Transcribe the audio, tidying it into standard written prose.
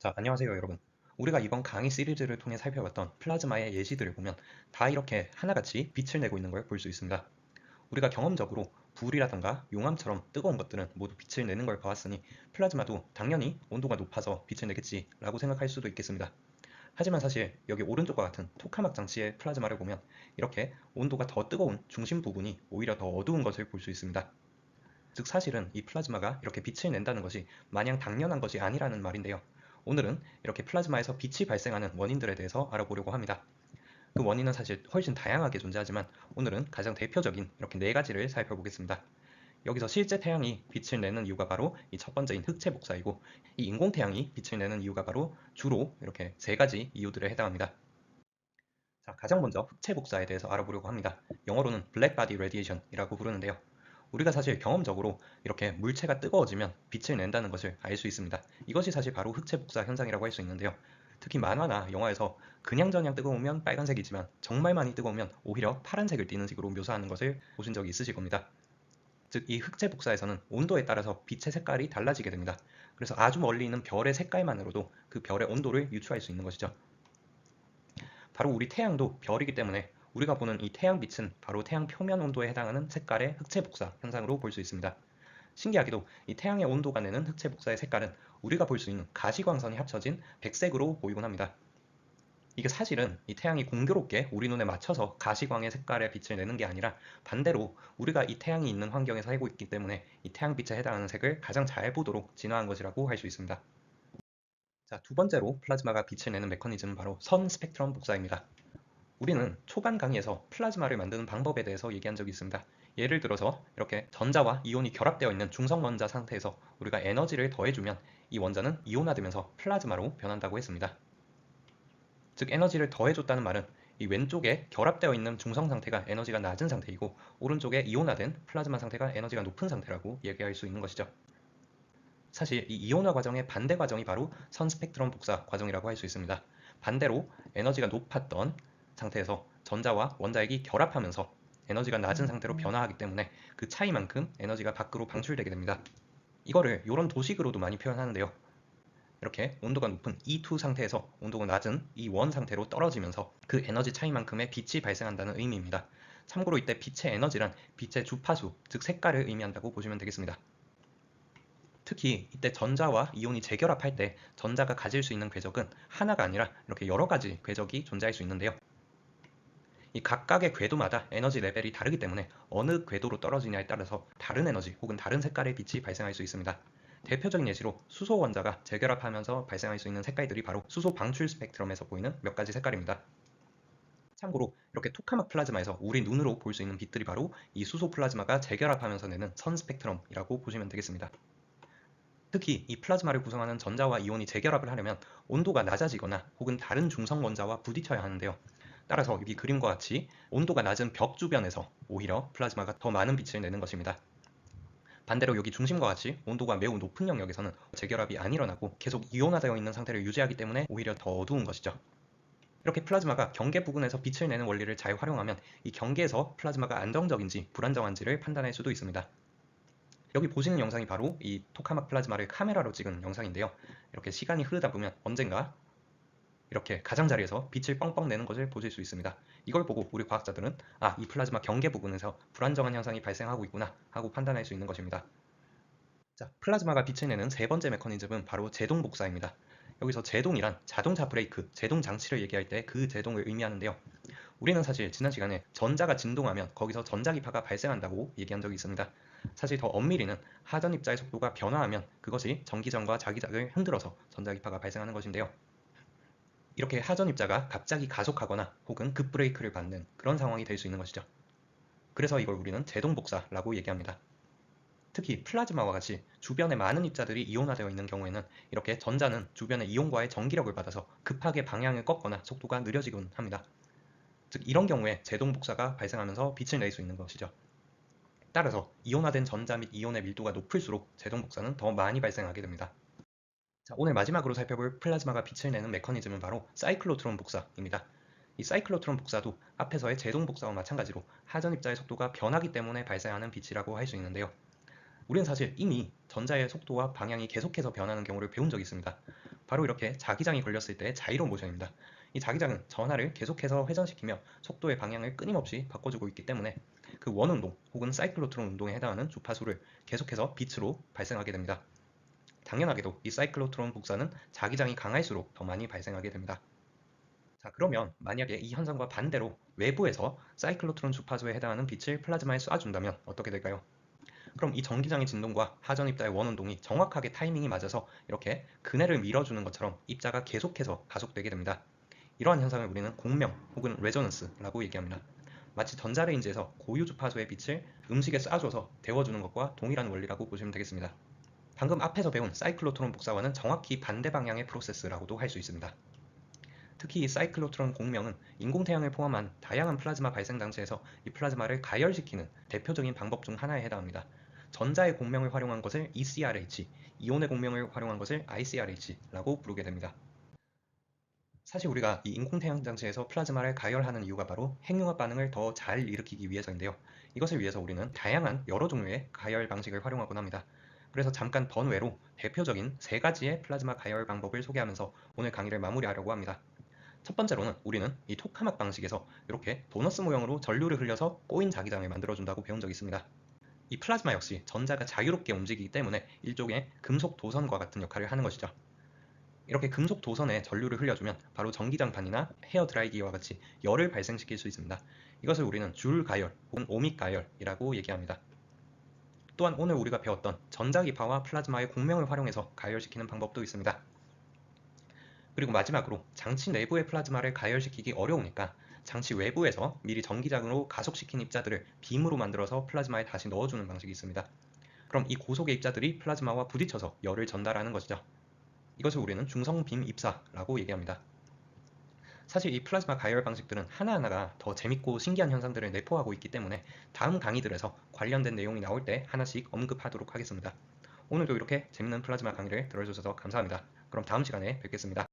안녕하세요, 여러분. 우리가 이번 강의 시리즈를 통해 살펴봤던 플라즈마의 예시들을 보면 다 이렇게 하나같이 빛을 내고 있는 걸 볼 수 있습니다. 우리가 경험적으로 불이라던가 용암처럼 뜨거운 것들은 모두 빛을 내는 걸 보았으니 플라즈마도 당연히 온도가 높아서 빛을 내겠지라고 생각할 수도 있겠습니다. 하지만 사실 여기 오른쪽과 같은 토카막 장치의 플라즈마를 보면 이렇게 온도가 더 뜨거운 중심 부분이 오히려 더 어두운 것을 볼 수 있습니다. 즉 사실은 이 플라즈마가 이렇게 빛을 낸다는 것이 마냥 당연한 것이 아니라는 말인데요. 오늘은 이렇게 플라즈마에서 빛이 발생하는 원인들에 대해서 알아보려고 합니다. 그 원인은 사실 훨씬 다양하게 존재하지만 오늘은 가장 대표적인 이렇게 네 가지를 살펴보겠습니다. 여기서 실제 태양이 빛을 내는 이유가 바로 이 첫 번째인 흑체 복사이고, 이 인공 태양이 빛을 내는 이유가 바로 주로 이렇게 세 가지 이유들에 해당합니다. 가장 먼저 흑체 복사에 대해서 알아보려고 합니다. 영어로는 블랙 바디 레디에이션이라고 부르는데요. 우리가 사실 경험적으로 이렇게 물체가 뜨거워지면 빛을 낸다는 것을 알 수 있습니다. 이것이 사실 바로 흑체 복사 현상이라고 할 수 있는데요. 특히 만화나 영화에서 그냥저냥 뜨거우면 빨간색이지만 정말 많이 뜨거우면 오히려 파란색을 띠는 식으로 묘사하는 것을 보신 적이 있으실 겁니다. 즉 이 흑체 복사에서는 온도에 따라서 빛의 색깔이 달라지게 됩니다. 그래서 아주 멀리 있는 별의 색깔만으로도 그 별의 온도를 유추할 수 있는 것이죠. 바로 우리 태양도 별이기 때문에 우리가 보는 이 태양빛은 바로 태양 표면 온도에 해당하는 색깔의 흑체 복사 현상으로 볼 수 있습니다. 신기하게도 이 태양의 온도가 내는 흑체 복사의 색깔은 우리가 볼 수 있는 가시광선이 합쳐진 백색으로 보이곤 합니다. 이게 사실은 이 태양이 공교롭게 우리 눈에 맞춰서 가시광의 색깔의 빛을 내는 게 아니라 반대로 우리가 이 태양이 있는 환경에 살고 있기 때문에 이 태양빛에 해당하는 색을 가장 잘 보도록 진화한 것이라고 할 수 있습니다. 두 번째로 플라즈마가 빛을 내는 메커니즘은 바로 선 스펙트럼 복사입니다. 우리는 초반 강의에서 플라즈마를 만드는 방법에 대해서 얘기한 적이 있습니다. 예를 들어서 이렇게 전자와 이온이 결합되어 있는 중성 원자 상태에서 우리가 에너지를 더해주면 이 원자는 이온화되면서 플라즈마로 변한다고 했습니다. 즉 에너지를 더해줬다는 말은 이 왼쪽에 결합되어 있는 중성 상태가 에너지가 낮은 상태이고 오른쪽에 이온화된 플라즈마 상태가 에너지가 높은 상태라고 얘기할 수 있는 것이죠. 사실 이 이온화 과정의 반대 과정이 바로 선 스펙트럼 복사 과정이라고 할 수 있습니다. 반대로 에너지가 높았던 상태에서 전자와 원자핵이 결합하면서 에너지가 낮은 상태로 변화하기 때문에 그 차이만큼 에너지가 밖으로 방출되게 됩니다. 이거를 이런 도식으로도 많이 표현하는데요. 이렇게 온도가 높은 E2 상태에서 온도가 낮은 E1 상태로 떨어지면서 그 에너지 차이만큼의 빛이 발생한다는 의미입니다. 참고로 이때 빛의 에너지란 빛의 주파수, 즉 색깔을 의미한다고 보시면 되겠습니다. 특히 이때 전자와 이온이 재결합할 때 전자가 가질 수 있는 궤적은 하나가 아니라 이렇게 여러 가지 궤적이 존재할 수 있는데요. 이 각각의 궤도마다 에너지 레벨이 다르기 때문에 어느 궤도로 떨어지냐에 따라서 다른 에너지 혹은 다른 색깔의 빛이 발생할 수 있습니다. 대표적인 예시로 수소 원자가 재결합하면서 발생할 수 있는 색깔들이 바로 수소 방출 스펙트럼에서 보이는 몇 가지 색깔입니다. 참고로 이렇게 토카막 플라즈마에서 우리 눈으로 볼 수 있는 빛들이 바로 이 수소 플라즈마가 재결합하면서 내는 선 스펙트럼이라고 보시면 되겠습니다. 특히 이 플라즈마를 구성하는 전자와 이온이 재결합을 하려면 온도가 낮아지거나 혹은 다른 중성 원자와 부딪혀야 하는데요. 따라서 여기 그림과 같이 온도가 낮은 벽 주변에서 오히려 플라즈마가 더 많은 빛을 내는 것입니다. 반대로 여기 중심과 같이 온도가 매우 높은 영역에서는 재결합이 안 일어나고 계속 이온화되어 있는 상태를 유지하기 때문에 오히려 더 어두운 것이죠. 이렇게 플라즈마가 경계 부근에서 빛을 내는 원리를 잘 활용하면 이 경계에서 플라즈마가 안정적인지 불안정한지를 판단할 수도 있습니다. 여기 보시는 영상이 바로 이 토카막 플라즈마를 카메라로 찍은 영상인데요. 이렇게 시간이 흐르다 보면 언젠가 이렇게 가장자리에서 빛을 뻥뻥 내는 것을 보실 수 있습니다. 이걸 보고 우리 과학자들은 이 플라즈마 경계 부분에서 불안정한 현상이 발생하고 있구나 하고 판단할 수 있는 것입니다. 플라즈마가 빛을 내는 세 번째 메커니즘은 바로 제동 복사입니다. 여기서 제동이란 자동차 브레이크, 제동 장치를 얘기할 때 그 제동을 의미하는데요. 우리는 사실 지난 시간에 전자가 진동하면 거기서 전자기파가 발생한다고 얘기한 적이 있습니다. 사실 더 엄밀히는 하전 입자의 속도가 변화하면 그것이 전기전과 자기장을 흔들어서 전자기파가 발생하는 것인데요. 이렇게 하전 입자가 갑자기 가속하거나 혹은 급브레이크를 받는 그런 상황이 될 수 있는 것이죠. 그래서 이걸 우리는 제동복사라고 얘기합니다. 특히 플라즈마와 같이 주변에 많은 입자들이 이온화되어 있는 경우에는 이렇게 전자는 주변의 이온과의 전기력을 받아서 급하게 방향을 꺾거나 속도가 느려지곤 합니다. 즉 이런 경우에 제동복사가 발생하면서 빛을 낼 수 있는 것이죠. 따라서 이온화된 전자 및 이온의 밀도가 높을수록 제동복사는 더 많이 발생하게 됩니다. 오늘 마지막으로 살펴볼 플라즈마가 빛을 내는 메커니즘은 바로 사이클로트론 복사입니다. 이 사이클로트론 복사도 앞에서의 제동 복사와 마찬가지로 하전 입자의 속도가 변하기 때문에 발생하는 빛이라고 할 수 있는데요. 우리는 사실 이미 전자의 속도와 방향이 계속해서 변하는 경우를 배운 적이 있습니다. 바로 이렇게 자기장이 걸렸을 때의 자이로 모션입니다. 이 자기장은 전하를 계속해서 회전시키며 속도의 방향을 끊임없이 바꿔주고 있기 때문에 그 원운동 혹은 사이클로트론 운동에 해당하는 주파수를 계속해서 빛으로 발생하게 됩니다. 당연하게도 이 사이클로트론 복사는 자기장이 강할수록 더 많이 발생하게 됩니다. 자, 그러면 만약에 이 현상과 반대로 외부에서 사이클로트론 주파수에 해당하는 빛을 플라즈마에 쏴준다면 어떻게 될까요? 그럼 이 전기장의 진동과 하전 입자의 원운동이 정확하게 타이밍이 맞아서 이렇게 그네를 밀어주는 것처럼 입자가 계속해서 가속되게 됩니다. 이러한 현상을 우리는 공명 혹은 레저넌스라고 얘기합니다. 마치 전자레인지에서 고유 주파수의 빛을 음식에 쏴줘서 데워주는 것과 동일한 원리라고 보시면 되겠습니다. 방금 앞에서 배운 사이클로트론 복사와는 정확히 반대 방향의 프로세스라고도 할 수 있습니다. 특히 이 사이클로트론 공명은 인공태양을 포함한 다양한 플라즈마 발생 장치에서 이 플라즈마를 가열시키는 대표적인 방법 중 하나에 해당합니다. 전자의 공명을 활용한 것을 ECRH, 이온의 공명을 활용한 것을 ICRH라고 부르게 됩니다. 사실 우리가 이 인공태양 장치에서 플라즈마를 가열하는 이유가 바로 핵융합 반응을 더 잘 일으키기 위해서인데요. 이것을 위해서 우리는 다양한 여러 종류의 가열 방식을 활용하곤 합니다. 그래서 잠깐 번외로 대표적인 3가지의 플라즈마 가열 방법을 소개하면서 오늘 강의를 마무리하려고 합니다. 첫 번째로는 우리는 이 토카막 방식에서 이렇게 도너스 모형으로 전류를 흘려서 꼬인 자기장을 만들어준다고 배운 적이 있습니다. 이 플라즈마 역시 전자가 자유롭게 움직이기 때문에 일종의 금속 도선과 같은 역할을 하는 것이죠. 이렇게 금속 도선에 전류를 흘려주면 바로 전기장판이나 헤어드라이기와 같이 열을 발생시킬 수 있습니다. 이것을 우리는 줄 가열 혹은 오믹 가열이라고 얘기합니다. 또한 오늘 우리가 배웠던 전자기파와 플라즈마의 공명을 활용해서 가열시키는 방법도 있습니다. 그리고 마지막으로 장치 내부의 플라즈마를 가열시키기 어려우니까 장치 외부에서 미리 전기장으로 가속시킨 입자들을 빔으로 만들어서 플라즈마에 다시 넣어주는 방식이 있습니다. 그럼 이 고속의 입자들이 플라즈마와 부딪혀서 열을 전달하는 것이죠. 이것을 우리는 중성빔 입사라고 얘기합니다. 사실 이 플라즈마 가열 방식들은 하나하나가 더 재밌고 신기한 현상들을 내포하고 있기 때문에 다음 강의들에서 관련된 내용이 나올 때 하나씩 언급하도록 하겠습니다. 오늘도 이렇게 재밌는 플라즈마 강의를 들어주셔서 감사합니다. 그럼 다음 시간에 뵙겠습니다.